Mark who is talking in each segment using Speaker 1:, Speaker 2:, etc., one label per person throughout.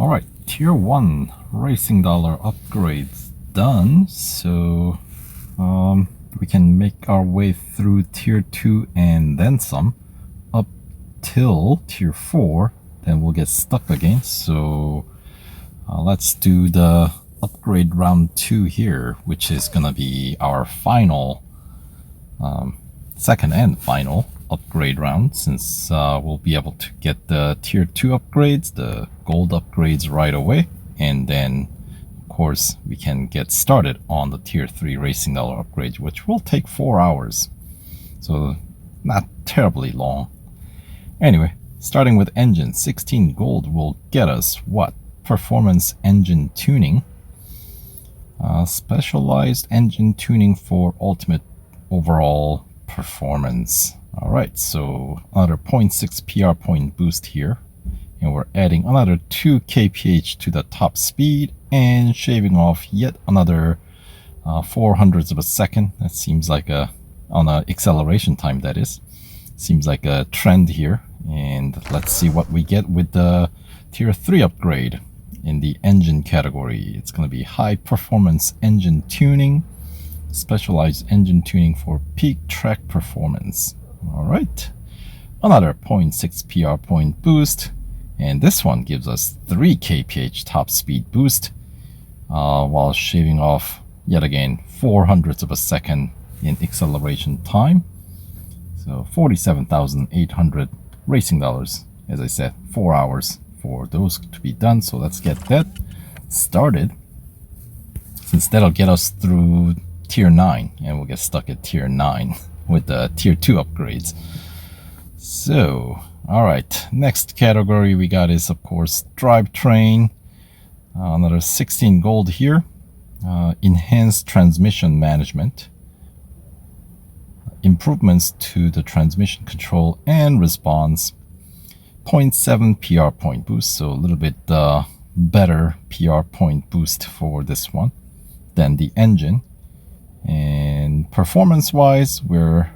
Speaker 1: Alright, Tier 1 Racing Dollar upgrades done, so we can make our way through Tier 2 and then some, up till Tier 4, then we'll get stuck again. So let's do the upgrade round 2 here, which is gonna be our final, second and final upgrade round, since we'll be able to get the Tier 2 upgrades, the gold upgrades right away, and then of course we can get started on the Tier 3 Racing Dollar upgrade, which will take 4 hours, so not terribly long. Anyway, starting with engine, 16 gold will get us what? Performance engine tuning, specialized engine tuning for ultimate overall performance. Alright, so another 0.6 PR point boost here, and we're adding another 2 kph to the top speed and shaving off yet another 0.04 of a second. That seems like on a acceleration time, that is, seems like a trend here. And let's see what we get with the Tier 3 upgrade in the engine category. It's going to be high performance engine tuning, specialized engine tuning for peak track performance. Alright, another 0.6 PR point boost, and this one gives us 3 kph top speed boost, while shaving off yet again 0.04 of a second in acceleration time. So 47,800 racing dollars. As I said, 4 hours for those to be done, so let's get that started, since that'll get us through Tier 9, and we'll get stuck at Tier 9 with the Tier 2 upgrades. So, alright, next category we got is of course Drivetrain. Another 16 gold here. Enhanced transmission management. Improvements to the transmission control and response. 0.7 PR point boost, so a little bit better PR point boost for this one than the engine. And performance wise, we're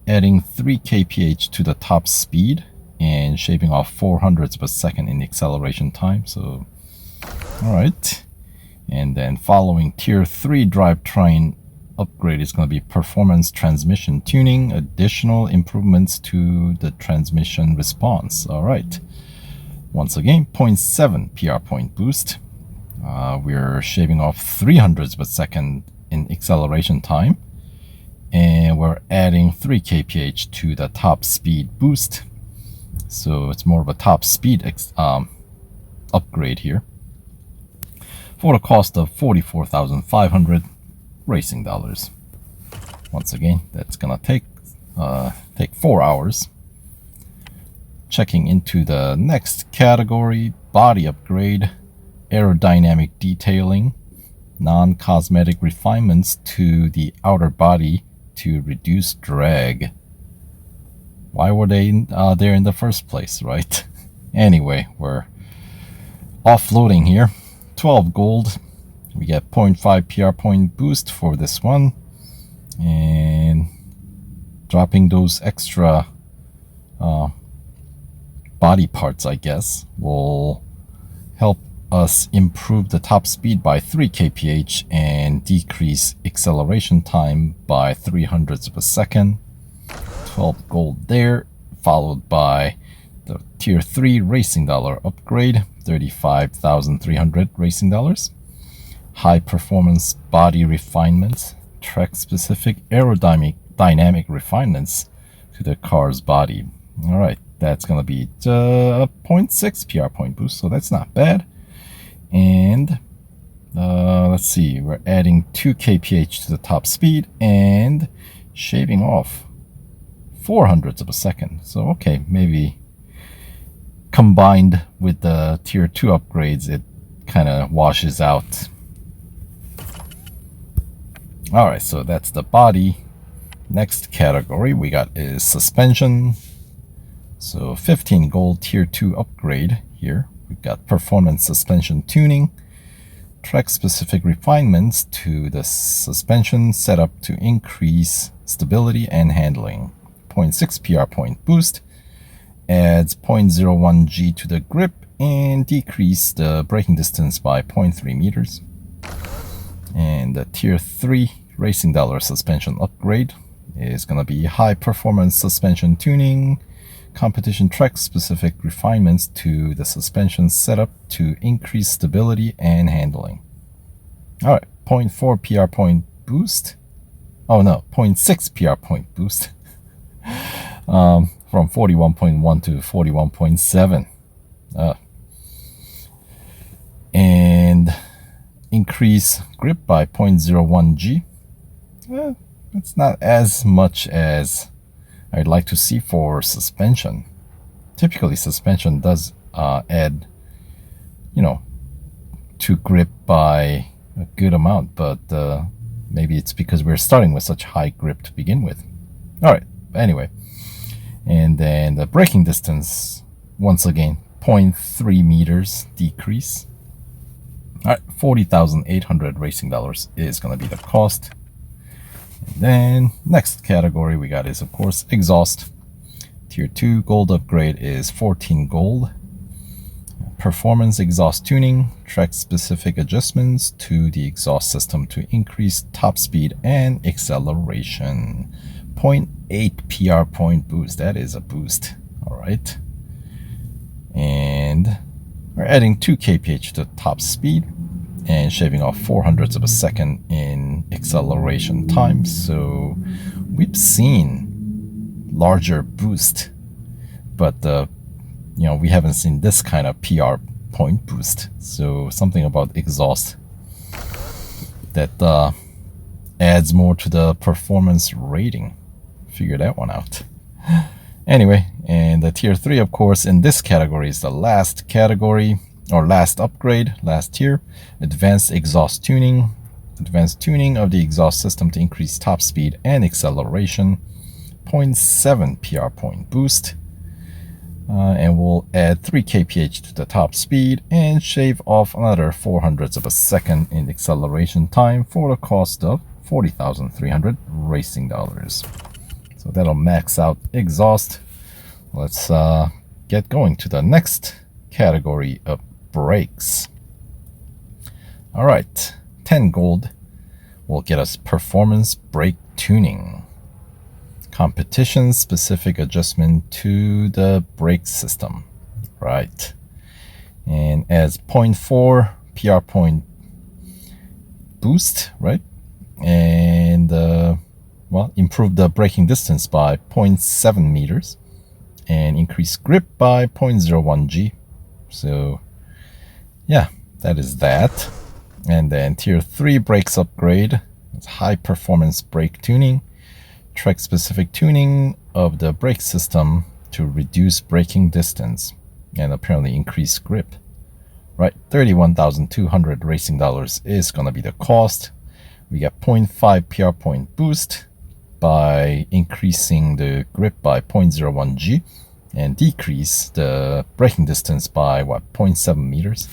Speaker 1: adding 3 kph to the top speed and shaving off 0.04 of a second in acceleration time. So all right, and then following Tier 3 drivetrain upgrade is going to be performance transmission tuning, additional improvements to the transmission response. All right, once again 0.7 PR point boost. We're shaving off 0.03 of a second in acceleration time, and we're adding 3 kph to the top speed boost, so it's more of a top speed upgrade here, for the cost of 44,500 racing dollars. Once again, that's gonna take 4 hours. Checking into the next category, body upgrade, aerodynamic detailing, non-cosmetic refinements to the outer body to reduce drag. Why were they there in the first place, right? Anyway, we're offloading here. 12 gold. We get 0.5 PR point boost for this one, and dropping those extra body parts, I guess, will help us improve the top speed by 3 kph and decrease acceleration time by 0.03 of a second. 12 gold there, followed by the Tier 3 Racing Dollar upgrade, 35,300 racing dollars. High performance body refinements, track specific aerodynamic refinements to the car's body. Alright, that's gonna be a 0.6 PR point boost, so that's not bad. And let's see, we're adding 2 kph to the top speed and shaving off 0.04 of a second. So okay, maybe combined with the Tier 2 upgrades, it kind of washes out. Alright, so that's the body. Next category we got is suspension. So 15 gold Tier 2 upgrade here. We've got performance suspension tuning, track specific refinements to the suspension setup to increase stability and handling. 0.6 PR point boost, adds 0.01 G to the grip and decrease the braking distance by 0.3 meters. And the Tier 3 racing dollar suspension upgrade is going to be high performance suspension tuning, competition track specific refinements to the suspension setup to increase stability and handling. Alright, 0.4 PR point boost. Oh no, 0.6 PR point boost. From 41.1 to 41.7. And increase grip by 0.01 G. It's not as much as I'd like to see for suspension. Typically, suspension does add, to grip by a good amount, but maybe it's because we're starting with such high grip to begin with. Alright, anyway. And then the braking distance, once again, 0.3 meters decrease. Alright, 40,800 racing dollars is going to be the cost. And then next category we got is, of course, exhaust. Tier 2 gold upgrade is 14 gold. Performance exhaust tuning, track specific adjustments to the exhaust system to increase top speed and acceleration. 0.8 PR point boost, that is a boost. Alright. And we're adding 2 kph to top speed and shaving off 0.04 of a second in acceleration time. So we've seen larger boost, but we haven't seen this kind of PR point boost. So something about exhaust that adds more to the performance rating. Figure that one out. Anyway, and the Tier 3, of course, in this category is the last category, or last upgrade, last tier. Advanced exhaust tuning. Advanced tuning of the exhaust system to increase top speed and acceleration. 0.7 PR point boost. And we'll add 3 kph to the top speed and shave off another 0.04 of a second in acceleration time for the cost of 40,300 racing dollars. So that'll max out exhaust. Let's get going to the next category of brakes. Alright, 10 gold will get us performance brake tuning. Competition specific adjustment to the brake system. Right. And as 0.4 PR point boost, right? And improve the braking distance by 0.7 meters and increase grip by 0.01 G. So yeah, that is that. And then Tier 3 brakes upgrade. It's high performance brake tuning. Track specific tuning of the brake system to reduce braking distance and apparently increase grip. Right, 31,200 racing dollars is going to be the cost. We got 0.5 PR point boost by increasing the grip by 0.01 G and decrease the braking distance by 0.7 meters.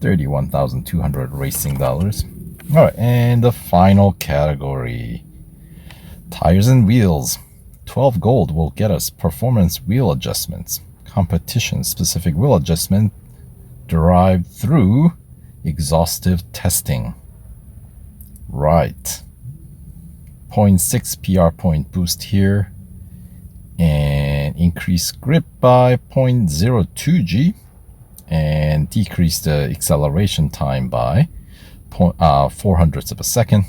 Speaker 1: 31,200 racing dollars. Alright, and the final category, tires and wheels. 12 gold will get us performance wheel adjustments. Competition specific wheel adjustment derived through exhaustive testing. Right. 0.6 PR point boost here and increase grip by 0.02 G and decrease the acceleration time by 0.04 of a second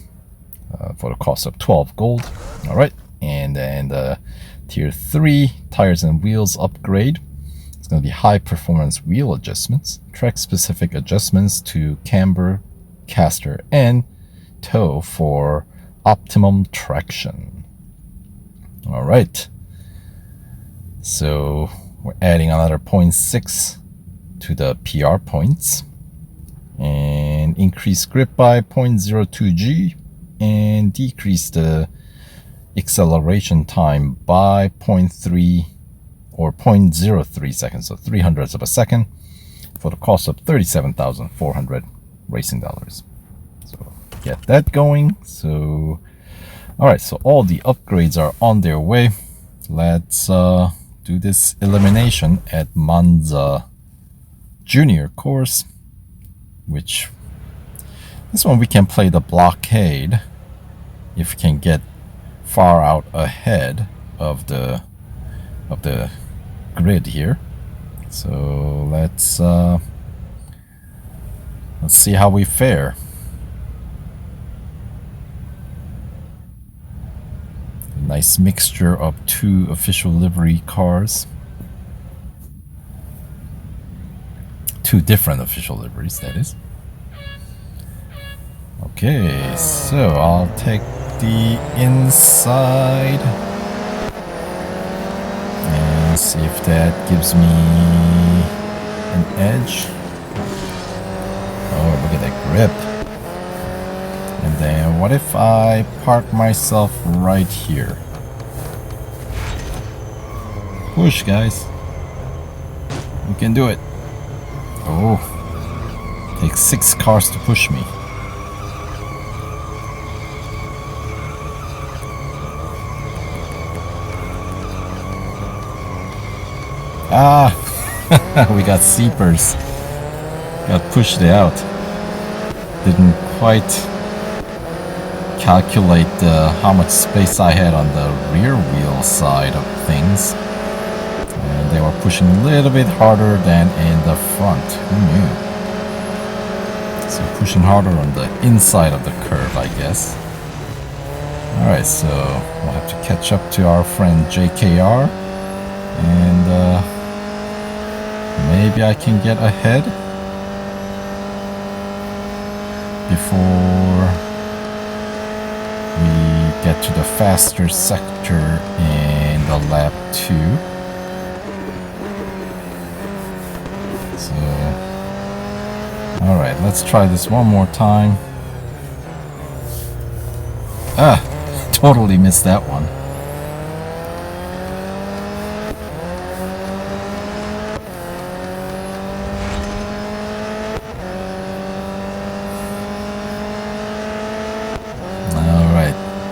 Speaker 1: for the cost of 12 gold. All right, and then the Tier 3 tires and wheels upgrade. It's going to be high performance wheel adjustments, track specific adjustments to camber, caster, and toe for optimum traction. All right, so we're adding another 0.6 to the PR points and increase grip by 0.02 G and decrease the acceleration time by 0.3 or 0.03 seconds, so 0.03 of a second for the cost of 37,400 racing dollars. So get that going. So all right, so all the upgrades are on their way. Let's do this elimination at Monza Junior course, which this one we can play the blockade if we can get far out ahead of the grid here. So let's see how we fare. A nice mixture of two official livery cars. Two different official liveries, that is. Okay, so I'll take the inside and see if that gives me an edge. Oh, look at that grip. And then what if I park myself right here? Push, guys. We can do it. Oh, takes 6 cars to push me. Ah, we got seepers. Got pushed out. Didn't quite calculate how much space I had on the rear wheel side of things. And they were pushing a little bit harder than in the front. Who knew? So pushing harder on the inside of the curve, I guess. Alright, so we'll have to catch up to our friend JKR. And maybe I can get ahead before we get to the faster sector in the lap 2. So, alright, let's try this one more time. Ah, totally missed that one.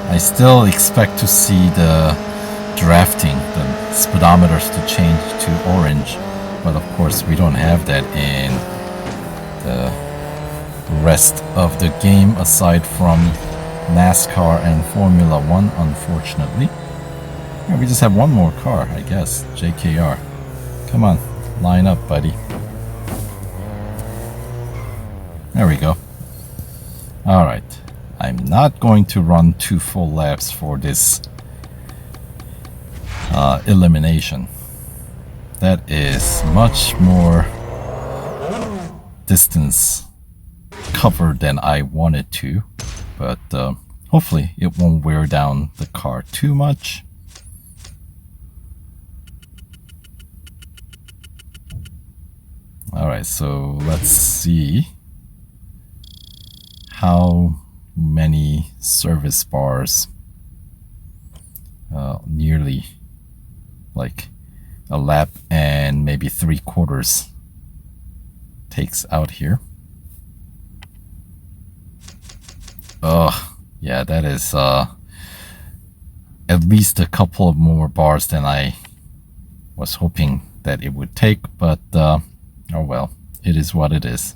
Speaker 1: I still expect to see the drafting, the speedometers to change to orange, but of course we don't have that in the rest of the game aside from NASCAR and Formula 1, unfortunately. Yeah, we just have one more car, I guess. JKR. Come on, line up, buddy. There we go. Alright. I'm not going to run 2 full laps for this elimination. That is much more distance covered than I wanted to, but hopefully it won't wear down the car too much. Alright, so let's see how many service bars, nearly like a lap and maybe 3/4 takes out here. Oh, yeah, that is at least a couple of more bars than I was hoping that it would take, but oh well, it is what it is.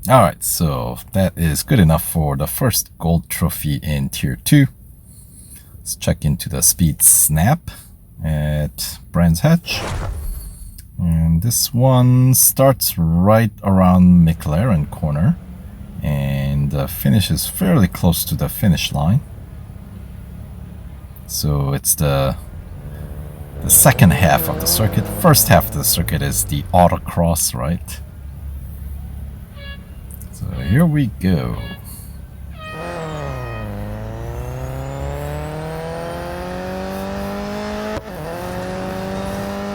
Speaker 1: Alright, so that is good enough for the first gold trophy in Tier 2. Let's check into the speed snap at Brands Hatch. And this one starts right around McLaren corner and finishes fairly close to the finish line. So it's the second half of the circuit. First half of the circuit is the autocross, right? So here we go.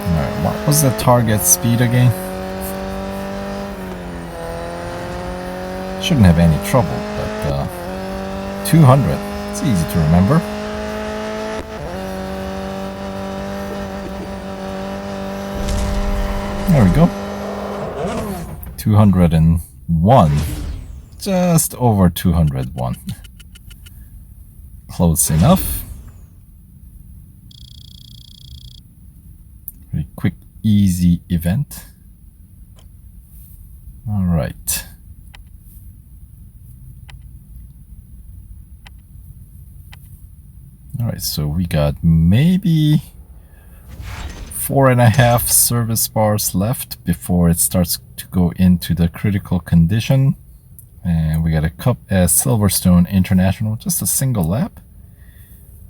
Speaker 1: Alright, what was the target speed again? Shouldn't have any trouble, but 200. It's easy to remember. There we go. 201. Just over 201. Close enough. easy event. All right. All right, so we got maybe 4.5 service bars left before it starts to go into the critical condition. And we got a cup at Silverstone International, just a single lap.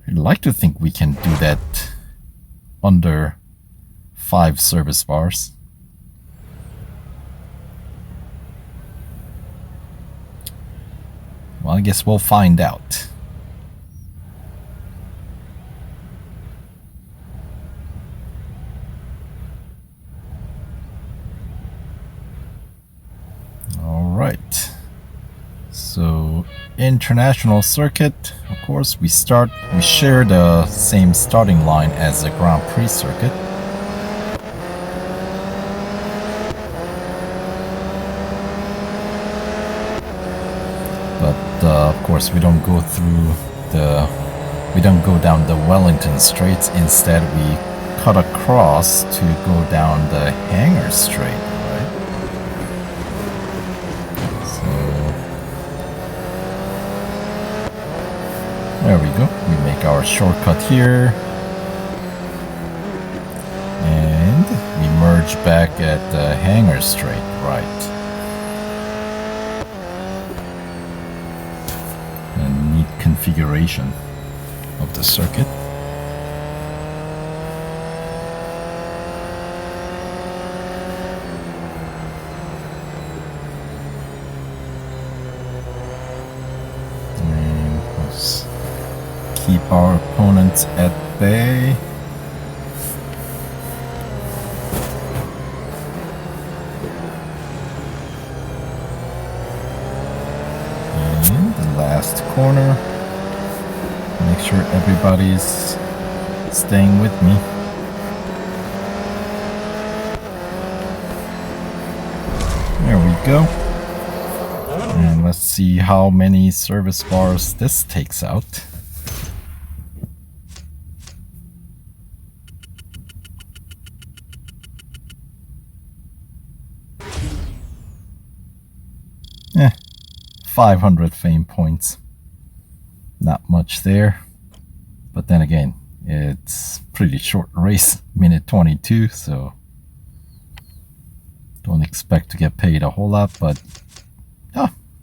Speaker 1: I'd like to think we can do that under 5 service bars. Well, I guess we'll find out. All right. So, international circuit, of course, we share the same starting line as the Grand Prix circuit. But of course, we don't go down the Wellington Straits. Instead, we cut across to go down the Hangar Strait. There we go. We make our shortcut here. And we merge back at the Hangar Strait, right. A neat configuration of the circuit. Keep our opponents at bay. And the last corner. Make sure everybody's staying with me. There we go. And let's see how many service bars this takes out. Eh, 500 fame points. Not much there. But then again, it's pretty short race, minute 22, so don't expect to get paid a whole lot, but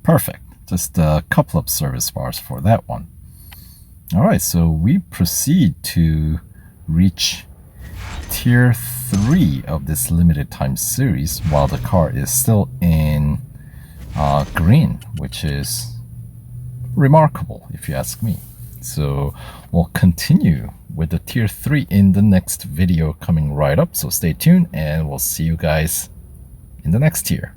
Speaker 1: perfect. Just a couple of service bars for that one. Alright, so we proceed to reach Tier 3 of this limited time series while the car is still in green, which is remarkable if you ask me. So we'll continue with the Tier 3 in the next video coming right up, so stay tuned and we'll see you guys in the next tier.